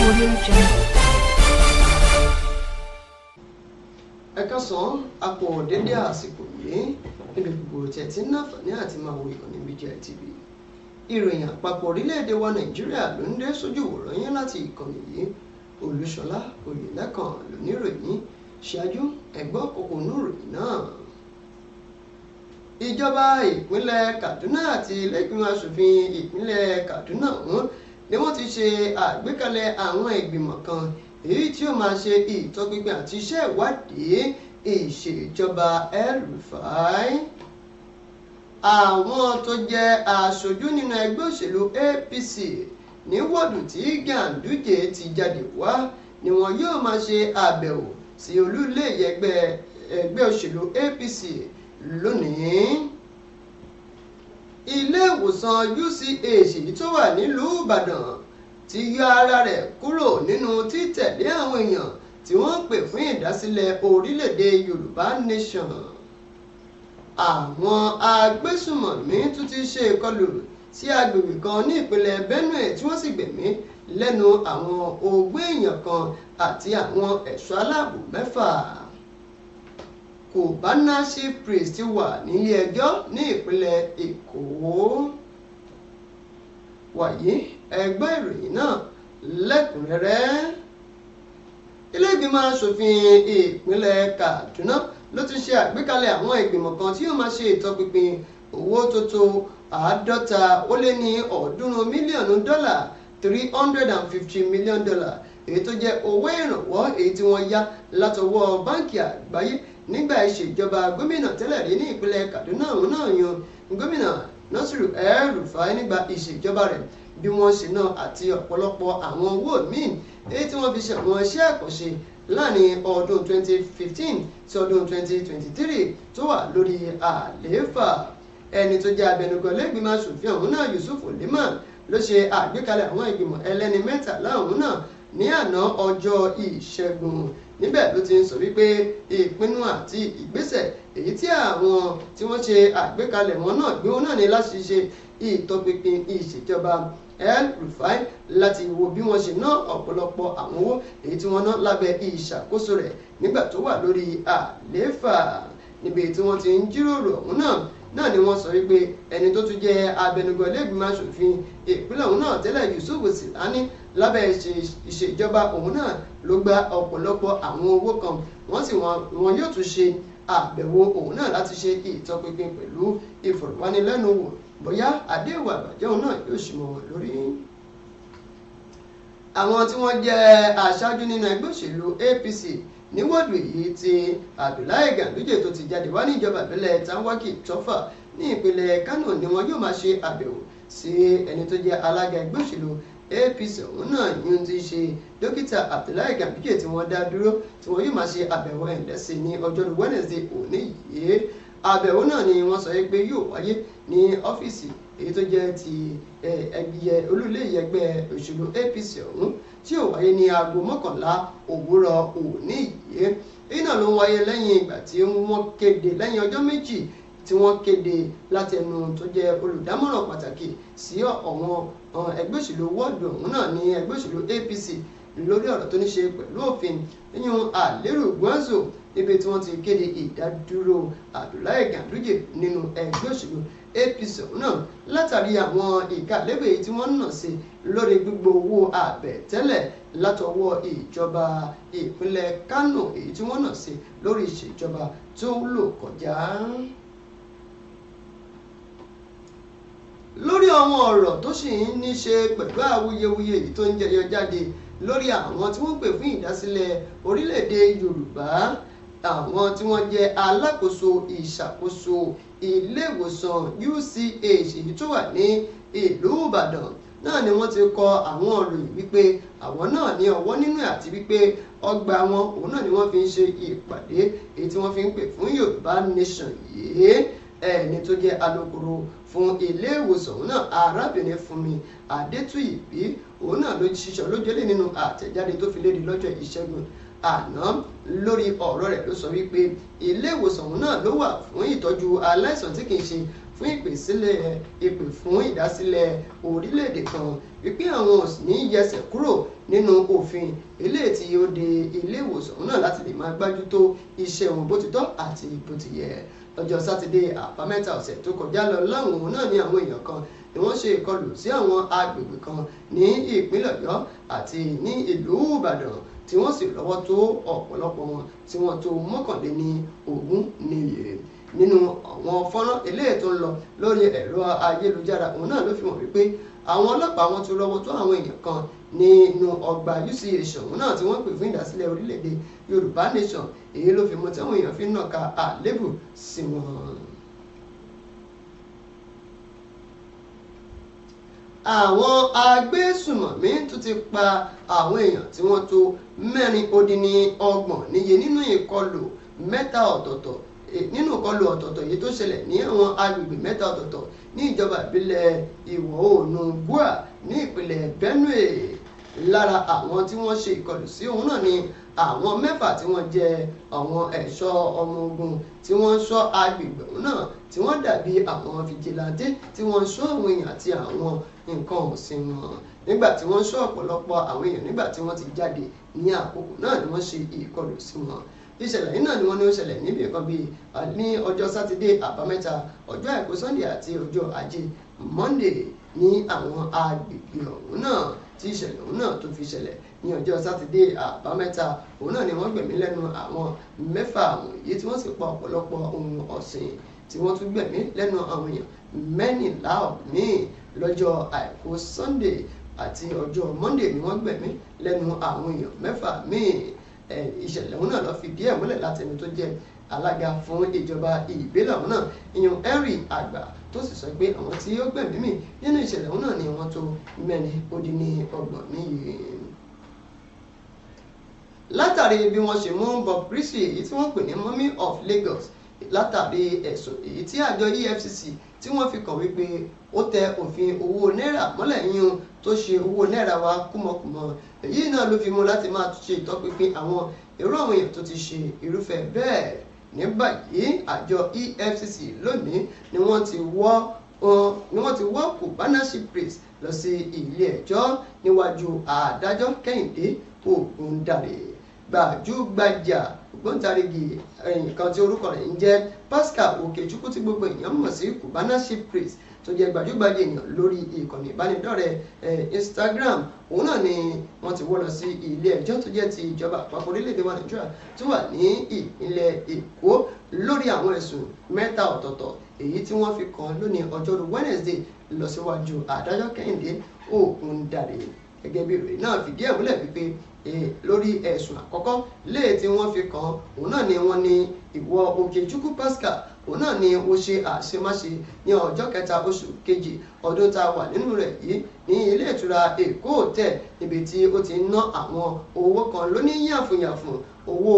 Audio Jungle. Ẹ káàsán, a kú dédé àsìkò yìí níbi gbogbo tí ẹ ti ń láǹfààní àti máa wo ìkànnì BGI TV. Ìròyìn àpapọ̀ orílẹ̀-èdè wa Nàìjíríà ló ń dé sójú ìwòran yín láti ìkànnì yìí. Olúṣọlá Oyèlẹ́kàn lóníròyìn. Ṣáájú ẹ gbọ́ kókó inú ìròyìn náà. Ìjọba ìpínlẹ̀ Kaduna àti ilé-ìgbìmọ̀ aṣòfin ìpínlẹ̀ Kaduna ọ̀hún ni wọ́n ti ṣe àgbékalẹ̀ àwọn ìgbìmọ̀ kan èyí tí ó máa ṣe ìtọpinpin àti iṣẹ́ ìwádìí ìṣèjọba El-Rufai. Àwọn tó jẹ́ aṣojú nínú ẹgbẹ́ òṣèlú APC ní wọ́ọ̀dù tí Ganduje ti jáde wá ni wọn yóò máa ṣe àbẹ̀wò sí olú ilé ẹgbẹ́ òṣèlú APC lónìí. Ilé ìwòsàn UCH tó wà nílùú Ìbàdàn ti yọ ara rẹ̀ kúrò nínú títẹ̀lé àwọn èèyàn tí wọ́n ń pè fún ìdásílẹ̀ orílẹ̀-èdè Yorùbá Nation. Àwọn agbésùmọ̀mí tún ti ṣe ìkọlù sí agbègbè kan ní ìpínlẹ̀ Benue tí wọ́n sì gbẹ̀mí lẹ́nu àwọn ogún èèyàn kan àti àwọn ẹ̀ṣọ́ aláàbò 6. Cubana Chief Priest ti wà nílé ẹjọ́ ní ìpínlẹ̀ Èkó. Wàyí ẹgbẹ́ ìròyìn náà lẹ́kùnrẹ́rẹ́. Ilé-ìgbìmọ̀ aṣòfin ìpínlẹ̀ Kaduna ló ti ṣe àgbékalẹ̀ àwọn ìgbìmọ̀ kan tí yóò máa ṣe ìtọpinpin owó tó tó $350 mílíọ̀nù $350 million èyí tó jẹ́ owó ìrànwọ́ èyí tí wọ́n yá látọwọ́ báńkì àgbáyé nígbà ìṣèjọba gómìnà tẹ́lẹ̀ rí ní ìpínlẹ̀ Kaduna ọ̀hún náà yan gómìnà Nasiru El-Rufai nígbà ìṣèjọba rẹ̀ bí wọ́n ṣe náà àti ọ̀pọ̀lọpọ̀ àwọn owó míì èyí tí wọ́n fi ṣe àwọn iṣẹ́ àkànṣe láàrin ọdún 2015 sí ọdún 2023 tó wà lórí àlééfà. Ẹni tó jẹ́ abẹnugan lẹ́gbìmọ̀ aṣòfin ọ̀hún náà Yusuf Liman ló ṣe àgbékalẹ̀ àwọn ìgbìmọ̀ ẹlẹ́ni 13 ọ̀hún náà ní àná ọjọ́ Ìṣẹ́gun. Níbẹ̀ ló ti ń sọ wípé ìpinnu àti ìgbésẹ̀ èyí tí àwọn tí wọ́n ṣe àgbékalẹ̀ wọn náà gbé wọn náà ní láti ṣe ìtọpinpin ìṣèjọba El-Rufai láti wo bí wọ́n ṣe ná ọ̀pọ̀lọpọ̀ àwọn owó èyí tí wọ́n ná lábẹ́ ìṣàkóso rẹ̀ nígbà tó wà lórí àlééfà. Níbi tí wọ́n ti ń jíròrò ọ̀hún náà ni wọ́n sọ wípé ẹni tó tún jẹ́ abẹnugan ilé-ìgbìmọ̀ aṣòfin ìpínlẹ̀ ọ̀hún náà tẹ́lẹ̀ Yusuf Silani lábẹ́ ìṣèjọba ọ̀hún náà ló gba ọ̀pọ̀lọpọ̀ àwọn owó kan wọ́n yóò tún ṣe àbẹ̀wò ọ̀hún náà láti ṣe ìtọpinpin pẹ̀lú ìfọ̀rọ̀wánilẹ́nuwò bóyá àdéhùn àbàjẹ́ òun náà yóò ṣì mọ́ wọn lórí. Àwọn tí wọ́n jẹ́ aṣáájú nínú ẹgbẹ́ òṣèlú APC ní wọ́ọ̀dù èyí tí Abdullahi Ganduje tó ti jáde wá níjọba ìbílẹ̀ Tanwaki Tofa ní ìpínlẹ̀ Kano ni wọn yóò máa ṣe àbẹ̀wò sí ẹni tó jẹ́ alága ẹgbẹ́ òṣèlú APC ọ̀hún náà yóò ti ṣe dókítà Abdullahi Ganduje tí wọ́n dá dúró tí wọ́n yóò máa ṣe àbẹ̀wò ẹ̀ǹdẹ́sì ní ọjọ́rú Wednesday òní yìí. Àbẹ̀wò náà ni wọ́n sọ pé yóò wáyé ní ọ́fíìsì èyí tó jẹ́ ti olú-ilé ẹgbẹ́ òṣèlú APC ọ̀hún tí yóò wáyé ní aago 11 òwúrọ̀ òní yìí. Èyí náà ló ń wáyé lẹ́yìn ìgbà tí wọ́n kéde lẹ́yìn ọjọ́ méjì tí wọ́n kéde látẹnu tó jẹ́ olùdámọ̀ràn pàtàkì sí àwọn ẹgbẹ́ òṣèlú wọ́ọ̀dù ọ̀hún náà ní ẹgbẹ́ òṣèlú APC lórí ọ̀rọ̀ tó ní ṣe pẹ̀lú òfin yíyún Àlérò Gwanzo níbi tí wọ́n ti kéde ìdádúró Abdullahi Ganduje nínú ẹgbẹ́ òṣèlú APC ọ̀hún náà látàrí àwọn ìkàlẹ́gbẹ̀ èyí tí wọ́n nà sí lórí gbígbó owó àbẹ̀tẹ́lẹ̀ látọwọ́ ìjọba ìpínlẹ̀ Kano èyí tí wọ́n nà sí lórí ìṣèjọba tó lò kọjá. Lórí àwọn ọ̀rọ̀ tó sì ń ní ṣe pẹ̀lú awuyewuye èyí tó ń jẹyọ jáde lórí àwọn tí wọ́n pè fún ìdásílẹ̀ orílẹ̀-èdè Yorùbá, àwọn tí wọ́n jẹ́ alákòóso ìṣàkóso ilé ìwòsàn UCH èyí tó wà ní ìlú Ìbàdàn náà ni wọ́n ti kọ àwọn ìròyìn wípé àwọn náà ní ọwọ́ nínú àti wípé ọgbà wọn òun náà ni wọ́n fi ń ṣe ìpàdé èyí tí wọ́n fi ń pè fún Yorùbá Nation yìí. Ẹni tó jẹ́ alukoro fún ilé ìwòsàn òun náà arábìnrin Fúnmi Adétúyìbí òun náà ló ṣiṣọ́ lójúlé nínú àtẹ̀jáde tó fi léde lọ́jọ́ Ìṣẹ́gun àná lórí ọ̀rọ̀ rẹ̀ ló sọ wípé ilé ìwòsàn òun náà ló wà fún ìtọ́jú aláìsàn tí kìí ṣe fún ìpè fún ìdásílẹ̀ orílẹ̀-èdè kan wípé àwọn ò sì ní yẹsẹ̀ kúrò nínú òfin eléyìí tí ó de ilé ìwòsàn náà láti lè máa gbájú tó iṣẹ́ wọn bó ti tọ́ àti bó ti yẹ. Lọ́jọ́ sátidé àbámẹ́ta ọ̀sẹ̀ tó kọjá lọ láwọn náà ní àwọn èèyàn kan ni wọ́n ṣe ìkọlù sí àwọn agbègbè kan ní ìpínlẹ̀ Ọ̀yọ́ àti ní ìlú Ìbàdàn tí wọ́n sì lọ́wọ́ tó ọ̀pọ̀lọpọ̀ wọn tí wọ́n tó mọ́kànléní-ogún níye. Nínú àwọn fọ́nrán eléyìí tó ń lọ lórí ẹ̀rọ ayélujára òun náà ló fi hàn wípé àwọn ọlọ́pàá wọn ti lọ́wọ́ tó àwọn èèyàn kan nínú ọgbà UCH ọ̀hún náà tí wọ́n pè fún ìdásílẹ̀ orílẹ̀-èdè Yorùbá Nation èyí ló fi mú tí àwọn èèyàn fi ń nàka àlébù sí wọn. Àwọn agbésùmọ̀mí tún ti pa àwọn èèyàn tí wọ́n tó 26 níye nínú ìkọlù mẹ́ta ọ̀tọ̀ọ̀tọ̀ èyí tó ṣẹlẹ̀ ní àwọn agbègbè mẹ́ta ọ̀tọ̀ọ̀tọ̀ ní ìjọba ìbílẹ̀ ìwọ̀ oòrùn Gúà ní ìpínlẹ̀ Benue. Lára àwọn tí wọ́n ṣe ìkọlù sí òun náà ni àwọn 6 tí wọ́n jẹ́ àwọn ẹ̀ṣọ́ ọmọ ogun tí wọ́n ń ṣọ́ agbègbè òun náà tí wọ́n dàbí àwọn fìjìláńtì tí wọ́n ń ṣọ́ àwọn èèyàn àti àwọn nǹkan ọ̀sìn wọn. Nígbà tí wọ́n ń ṣọ́ ọ̀pọ̀lọpọ̀ àwọn èèyàn nígbà tí wọ́n ti jáde ní àkókò náà ni wọ́n ṣe ìkọlù sí wọn. Ìṣẹ̀lẹ̀ yìí náà ni wọ́n ní ó ṣẹlẹ̀ níbi kan bíi ní ọjọ́ sátidé àbámẹ́ta ọjọ́ àìkú Sunday àti ọjọ́ ajé Monday ní àwọn agbègbè ọ̀hún náà tí ìṣẹ̀lẹ̀ ọ̀hún náà tó fi ṣẹlẹ̀ ní ọjọ́ sátidé àbámẹ́ta òun náà ni wọ́n gbẹ̀mí lẹ́nu àwọn 6 wọ̀nyí tí wọ́n sì pa ọ̀pọ̀lọpọ̀ ohun ọ̀sìn tí wọ́n tún gbẹ̀mí lẹ́nu àwọn èèyàn 14 míì lọ́jọ́ àìkú Sunday àti ọjọ́ Monday ni wọ́n gbẹ̀mí lẹ́nu àwọn èèyàn 6 míì. Ìṣẹ̀lẹ̀ ọ̀hún náà ló fi díẹ̀ múlẹ̀ láti ẹni tó jẹ́ alága fún ìjọba ìbílẹ̀ ọ̀hún náà ìyẹn Henry Àgbà tó sì sọ pé àwọn tí ó gbẹ̀mí mì nínú ìṣẹ̀lẹ̀ ọ̀hún náà ni wọ́n tó 26 níye. Látàrí bí wọ́n ṣe mú Bob Risky èyí tí wọ́n pè ní Mummy of Lagos látàrí ẹ̀sùn èyí tí àjọ EFCC tí wọ́n fi kàn wípé ó tẹ òfin owó náírà mọ́lẹ̀ yín tó ṣe owó náírà wa kúmọkùmọ èyí náà ló fi mú láti máa ṣe ìtọpinpin àwọn èrò àwọn èèyàn tó ti ṣe irúfẹ́ bẹ́ẹ̀. Ní báyìí àjọ EFCC lónìí ni wọ́n ti wọ́ Cubana Cypress lọ sí ilé ẹjọ́ níwájú adájọ́ Kẹ́hìndé Ògúndáre. Gbajúgbajà ògbóǹtarìgì kan tí orúkọ rẹ̀ ń jẹ́ Pascal Okechukwu tí gbogbo èèyàn mọ̀ sí Cubana Cypress tó jẹ́ gbajúgbajà èèyàn lórí ìkànnì ìbánidọ́rẹ̀ẹ́ Instagram òun náà ni wọ́n ti wọ́ lọ sí ilé ẹjọ́ tó jẹ́ ti ìjọba àpapọ̀ orílẹ̀-èdè wa Nàìjíríà tó wà ní ìpínlẹ̀ Èkó lórí àwọn ẹ̀sùn 3 ọ̀tọ̀ọ̀tọ̀ èyí tí wọ́n fi kàn lónìí ọjọ́rú Wednesday lọ síwájú adájọ́ Kẹ́hìndé Ògúndáre. Gẹ́gẹ́ bí ìròyìn náà fìdí ẹ̀ múlẹ̀ wípé lórí ẹ̀sùn àkọ́kọ́ léè tí wọ́n fi kàn òun náà ni wọ́n ní ìwọ Okechukwu Pascal òun náà ni ó ṣe àṣemáṣe ní ọjọ́ 3 oṣù kejì ọdún tá a wà nínú rẹ̀ yìí ní ilé ìtura Èkó Hotel níbi tí ó ti ń ná àwọn owó kan lóní yàfùnyàfùn owó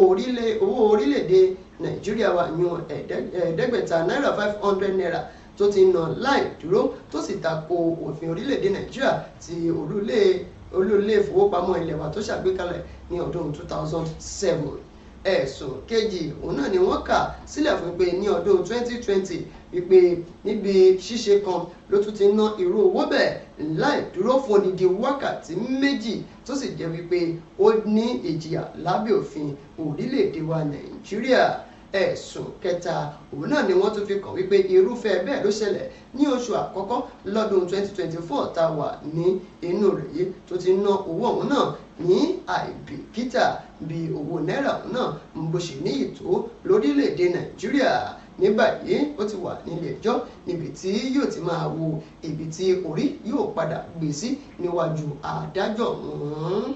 orílẹ̀-èdè Nàìjíríà wà yún náírà 500 naira tó ti ń ná láì dúró tó sì tako òfin orílẹ̀-èdè Nàìjíríà tí olú-ilé ìfowópamọ́ ilẹ̀ wa tó ṣàgbékalẹ̀ ní ọdún 2007. Ẹ̀sùn kejì òun náà ni wọ́n kà sílẹ̀ fún pé ní ọdún 2020 wípé níbi ṣíṣe kan ló tún ti ná irú owó bẹ́ẹ̀ láì dúró fún odidi wákàtí 2 tó sì jẹ́ wípé ó ní ìjìyà lábẹ́ òfin orílẹ̀-èdè wa Nàìjíríà. Ẹ̀sùn kẹta òun náà ni wọ́n tún fi kàn wípé irúfẹ́ bẹ́ẹ̀ ló ṣẹlẹ̀ ní oṣù àkọ́kọ́ lọ́dún 2024 tá a wà ní inú rẹ̀ yìí tó ti ná owó ọ̀hún náà ní àìbìkítà bí owó náírà ọ̀hún náà ń bó ṣe ní ìtó lórílẹ̀‐èdè Nàìjíríà. Ní báyìí ó ti wà nílé ẹjọ́ níbi tí yóò ti máa wo ibi tí orí yóò padà gbé sí níwájú adájọ́ ọ̀hún.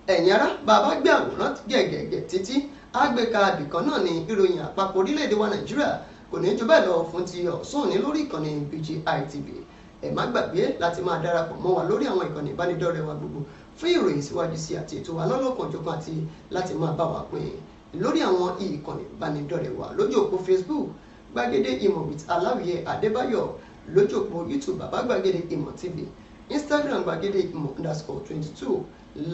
Ẹ̀yin ará bàbá gbé àwòrán gẹ̀gẹ̀gẹ̀ títí àgbéka àbìkan náà ní ìròyìn àpapọ̀ orílẹ̀-èdè wa Nàìjíríà kò ní jù bẹ́ẹ̀ lọ fún ti ọ̀sán òní lórí ìkànnì BGI TV. Ẹ má gbàgbé láti máa darapọ̀ mọ́ wa lórí àwọn ìkànnì ìbánidọ́rẹ̀ẹ́ wa gbogbo fún ìròyìn síwájú sí àti ètò wa lọ́lọ́kan-ò-jọ̀kan àti láti máa bá wa pín lórí àwọn ìkànnì ìbánidọ́rẹ̀ẹ́ wa lójú òpó Facebook Gbàgede Ìmọ̀ with Aláwìyé Adébáyọ̀, lójú òpó YouTube Bàbá Gbàgede Ìmọ̀ TV, Instagram Gbàgede Ìmọ̀_22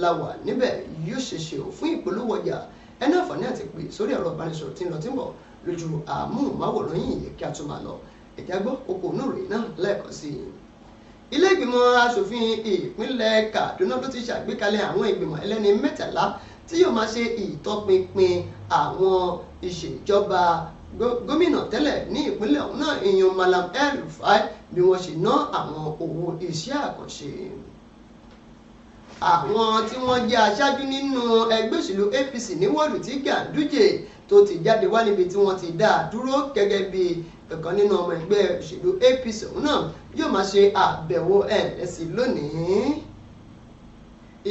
láwà níbẹ̀ yóò ṣeṣe ò fún ìpolówó ọjà ẹni àǹfààní àti pè sórí ẹ̀rọ ìbánisọ̀rọ̀ tí ń lọ tí ń bọ̀ lójú àmúhùnmáwòrán yìí kí a tún máa lọ. ìjágbọ́ oko onúròyìn náà lẹ́ẹ̀kan sí i. ilé ìgbìmọ̀ asòfin ìpínlẹ̀ Kaduna ló ti ṣàgbékalẹ̀ àwọn ìgbìmọ̀ ẹlẹ́ni 13 tí yóò máa ṣe ìtọpinpin àwọn ìṣèjọba gómìnà tẹ́lẹ̀ ní ìpínlẹ̀ ọ̀hún náà ìyẹn Malam El-Rufai bí wọ́n ṣe ná àwọn owó iṣẹ́ àkànṣe. àwọn tí wọ́n jẹ́ aṣáájú nínú ẹgbẹ́ òṣèlú APC ní wọ́ọ̀dù tí Ganduje tó ti jáde wá níbi tí wọ́n ti dá a dúró gẹ́gẹ́ bí ọ̀kan nínú ọmọ ẹgbẹ́ òṣèlú APC ọ̀hún náà yóò máa ṣe àbẹ̀wò ẹ̀ẹ́sì lónìí.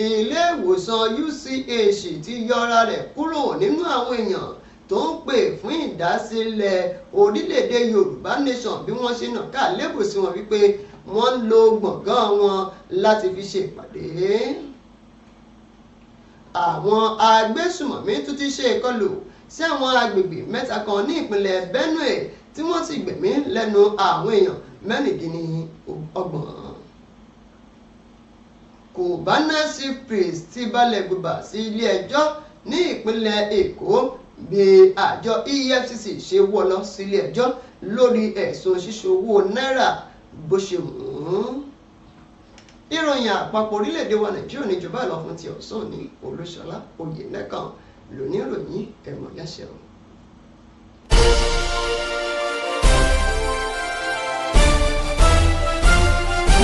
ilé ìwòsàn UCH ti yọra rẹ̀ kúrò nínú àwọn èèyàn tó ń pè fún ìdásílẹ̀ orílẹ̀-èdè Yorùbá Nation bí wọ́n ṣe nà ká lébù sí wọn wípé wọ́n ń lo gbọ̀ngàn wọn láti fi ṣe ìpàdé. àwọn agbésùmọ̀mí tún ti ṣe ìkọlù sí àwọn agbègbè 3 kan ní ìpínlẹ̀ Benue tí wọ́n sì gbẹ̀mí lẹ́nu àwọn èèyàn 26. Cubana Chief Priest ti balẹ̀ gbùgbà sí ilé ẹjọ́ ní ìpínlẹ̀ Èkó bí àjọ EFCC ṣe wọ́ lọ sílé ẹjọ́ lórí ẹ̀sùn ṣíṣowó náírà bó ṣe wù ú. ìròyìn àpapọ̀ orílẹ̀-èdè wa Nàìjíríà ní ìjọba ìlọ fún ti ọ̀sán ní Olúṣọlá Oyènẹ́kan lóní ìròyìn ẹ̀mọ̀ yáṣẹ́ o.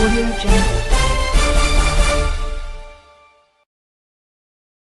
Audio Jungle.